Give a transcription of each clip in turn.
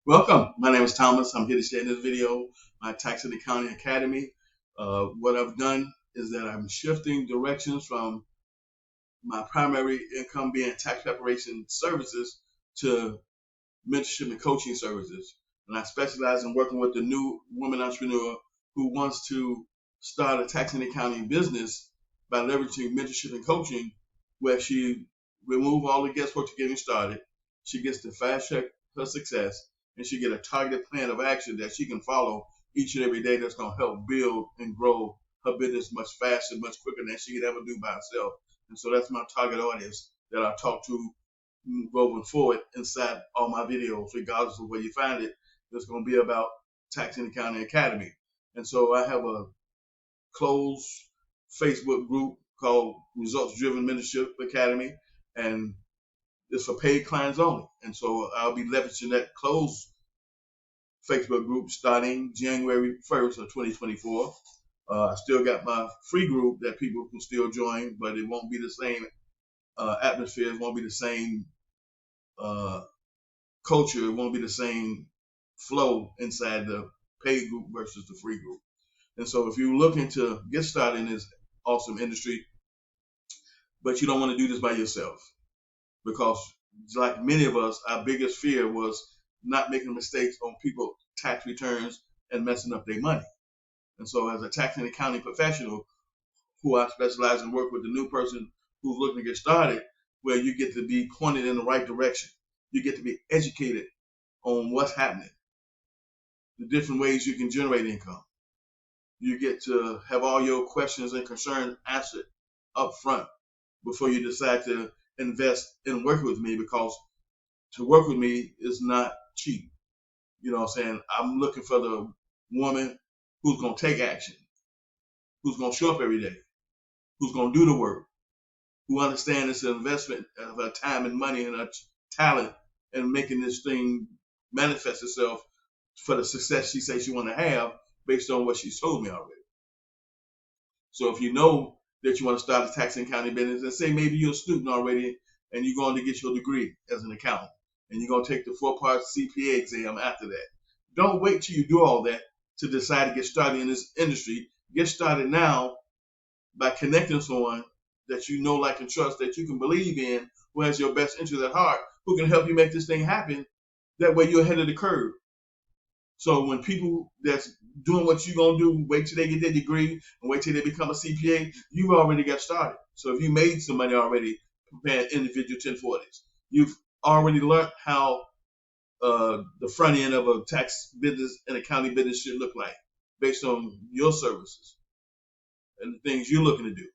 Welcome. My name is Thomas. I'm here to share in this video my Tax and Accounting Academy. What I've done is that I'm shifting directions from my primary income being tax preparation services to mentorship and coaching services. And I specialize in working with the new woman entrepreneur who wants to start a tax and accounting business by leveraging mentorship and coaching, where she remove all the guesswork to getting started. She gets to fast track her success, and she get a targeted plan of action that she can follow each and every day that's going to help build and grow her business much faster, much quicker than she could ever do by herself. And so that's my target audience that I talk to going forward inside all my videos, regardless of where you find it. It's going to be about Tax and Accounting Academy. And so I have a closed Facebook group called Results Driven Mentorship Academy, and it's for paid clients only. And so I'll be leveraging that closed Facebook group starting January 1st of 2024. I still got my free group that people can still join, but it won't be the same atmosphere. It won't be the same culture. It won't be the same flow inside the paid group versus the free group. And so if you're looking to get started in this awesome industry, but you don't want to do this by yourself, because like many of us, our biggest fear was not making mistakes on people's tax returns and messing up their money. And so as a tax and accounting professional who I specialize in work with the new person who's looking to get started, where you get to be pointed in the right direction. You get to be educated on what's happening, the different ways you can generate income. You get to have all your questions and concerns answered up front before you decide to invest in working with me, because to work with me is not cheap. You know what I'm saying? I'm looking for the woman who's going to take action, who's going to show up every day, who's going to do the work, who understands it's an investment of her time and money and her talent and making this thing manifest itself for the success she says she want to have based on what she's told me already. So if you know that you want to start a tax and accounting business, and say maybe you're a student already and you're going to get your degree as an accountant, and you're going to take the 4-part CPA exam after that. Don't wait till you do all that to decide to get started in this industry. Get started now by connecting someone that you know, like, and trust, that you can believe in, who has your best interest at heart, who can help you make this thing happen. That way you're ahead of the curve. So when people that's doing what you're going to do, wait till they get their degree and wait till they become a CPA, you've already got started. So if you made some money already preparing individual 1040s, you've already learned how the front end of a tax business and accounting business should look like based on your services and the things you're looking to do.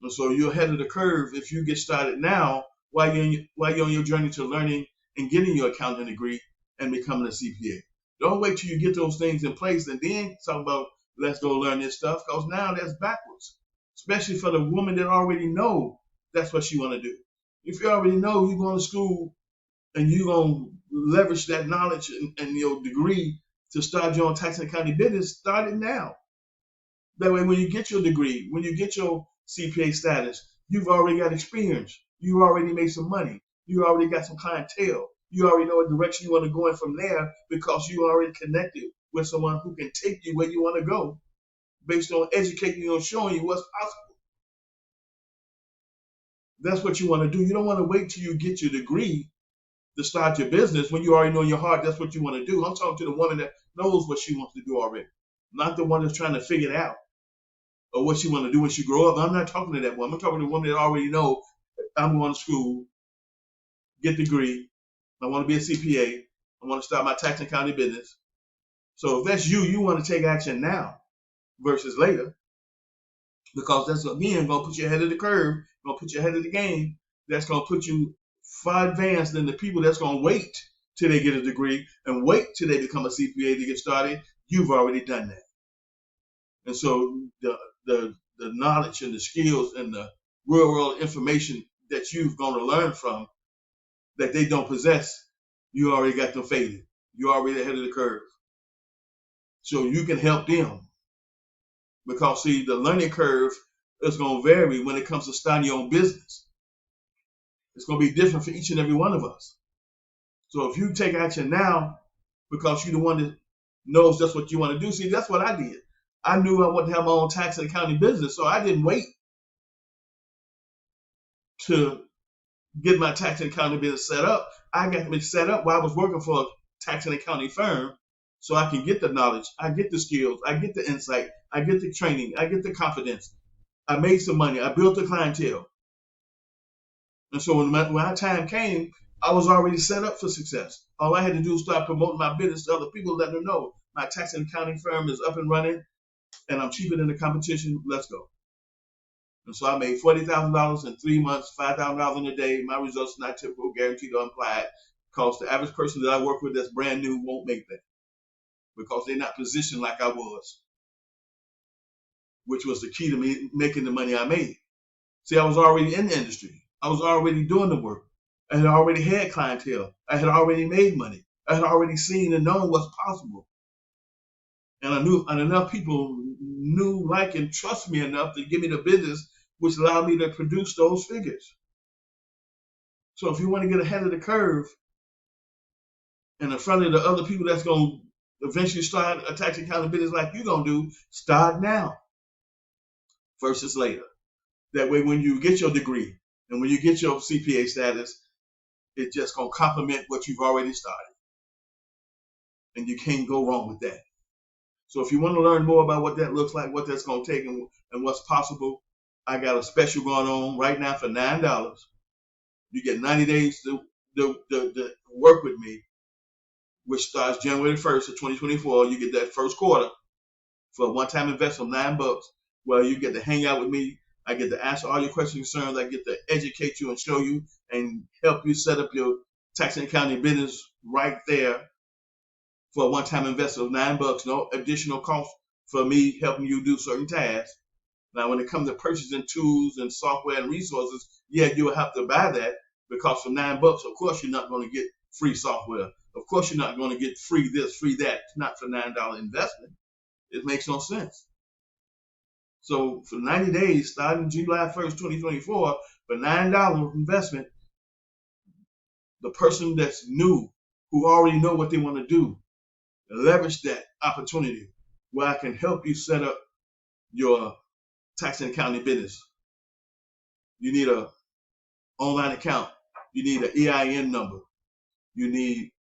And so you're ahead of the curve if you get started now while you're on your journey to learning and getting your accounting degree and becoming a CPA. Don't wait till you get those things in place and then talk about let's go learn this stuff, because now that's backwards, especially for the woman that already know that's what she want to do. If you already know you're going to school and you're going to leverage that knowledge and your degree to start your own tax and accounting business, start it now. That way when you get your degree, when you get your CPA status, you've already got experience. You already made some money. You already got some clientele. You already know what direction you want to go in from there, because you already connected with someone who can take you where you want to go based on educating you and showing you what's possible. That's what you want to do. You don't want to wait till you get your degree to start your business when you already know in your heart that's what you want to do. I'm talking to the woman that knows what she wants to do already, not the one that's trying to figure it out or what she want to do when she grow up. I'm not talking to that woman. I'm talking to the woman that already know I'm going to school, get the degree, I want to be a CPA, I want to start my tax and accounting business. So if that's you, you want to take action now versus later, because that's, again, going to put you ahead of the curve, going to put you ahead of the game. That's going to put you far advanced than the people that's going to wait till they get a degree and wait till they become a CPA to get started. You've already done that. And so the knowledge and the skills and the real world information that you've going to learn from that they don't possess, you already got them faded. You're already ahead of the curve. So you can help them. Because, see, the learning curve is going to vary when it comes to starting your own business. It's going to be different for each and every one of us. So if you take action now, because you're the one that knows that's what you want to do. See, that's what I did. I knew I wanted to have my own tax and accounting business, so I didn't wait to get my tax and accounting business set up. I got it set up while I was working for a tax and accounting firm, so I can get the knowledge, I get the skills, I get the insight, I get the training, I get the confidence. I made some money. I built a clientele. And so when my time came, I was already set up for success. All I had to do was start promoting my business to other people, letting them know my tax and accounting firm is up and running, and I'm cheaper than the competition. Let's go. And so I made $40,000 in 3 months, $5,000 in a day. My results are not typical, guaranteed or implied, because the average person that I work with that's brand new won't make that, because they're not positioned like I was, which was the key to me making the money I made. See, I was already in the industry. I was already doing the work. I had already had clientele. I had already made money. I had already seen and known what's possible. And I knew, and enough people knew, like, and trust me enough to give me the business, which allowed me to produce those figures. So if you want to get ahead of the curve and in front of the other people that's going to eventually start a tax accounting business like you're going to do, start now versus later. That way, when you get your degree and when you get your CPA status, it's just going to complement what you've already started. And you can't go wrong with that. So if you want to learn more about what that looks like, what that's going to take, and what's possible, I got a special going on right now for $9. You get 90 days to work with me, which starts January 1st of 2024. You get that first quarter for a one-time investment of $9, where you get to hang out with me. I get to answer all your questions and concerns. I get to educate you and show you and help you set up your tax and accounting business right there for a one-time investment of $9, no additional cost for me helping you do certain tasks. Now, when it comes to purchasing tools and software and resources, yeah, you'll have to buy that, because for $9, of course, you're not going to get free software. Of course, you're not going to get free this, free that. It's not for $9 investment. It makes no sense. So for 90 days, starting July 1st, 2024, for $9 investment, the person that's new, who already know what they want to do, leverage that opportunity where I can help you set up your tax and accounting business. You need an online account. You need an EIN number. You need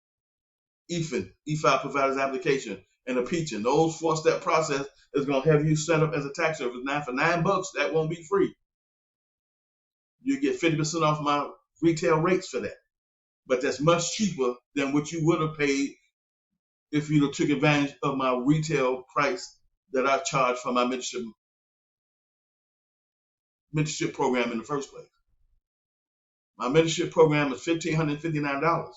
EFIN, E-File Provider's Application, and a PCHN. Those 4-step process is going to have you set up as a tax service. Now, for $9, that won't be free. You get 50% off my retail rates for that. But that's much cheaper than what you would have paid if you took advantage of my retail price that I charge for my mentorship program in the first place. My mentorship program is $1,559.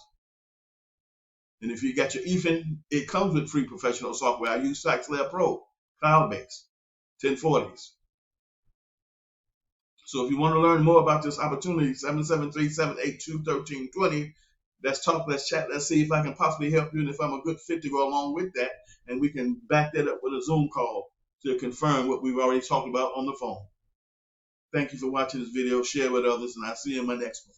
And if you got your EFIN, it comes with free professional software. I use Taxslayer Pro, cloud-based, 1040s. So if you want to learn more about this opportunity, 773-782-1320, let's talk, let's chat, let's see if I can possibly help you and if I'm a good fit to go along with that. And we can back that up with a Zoom call to confirm what we've already talked about on the phone. Thank you for watching this video. Share with others, and I'll see you in my next one.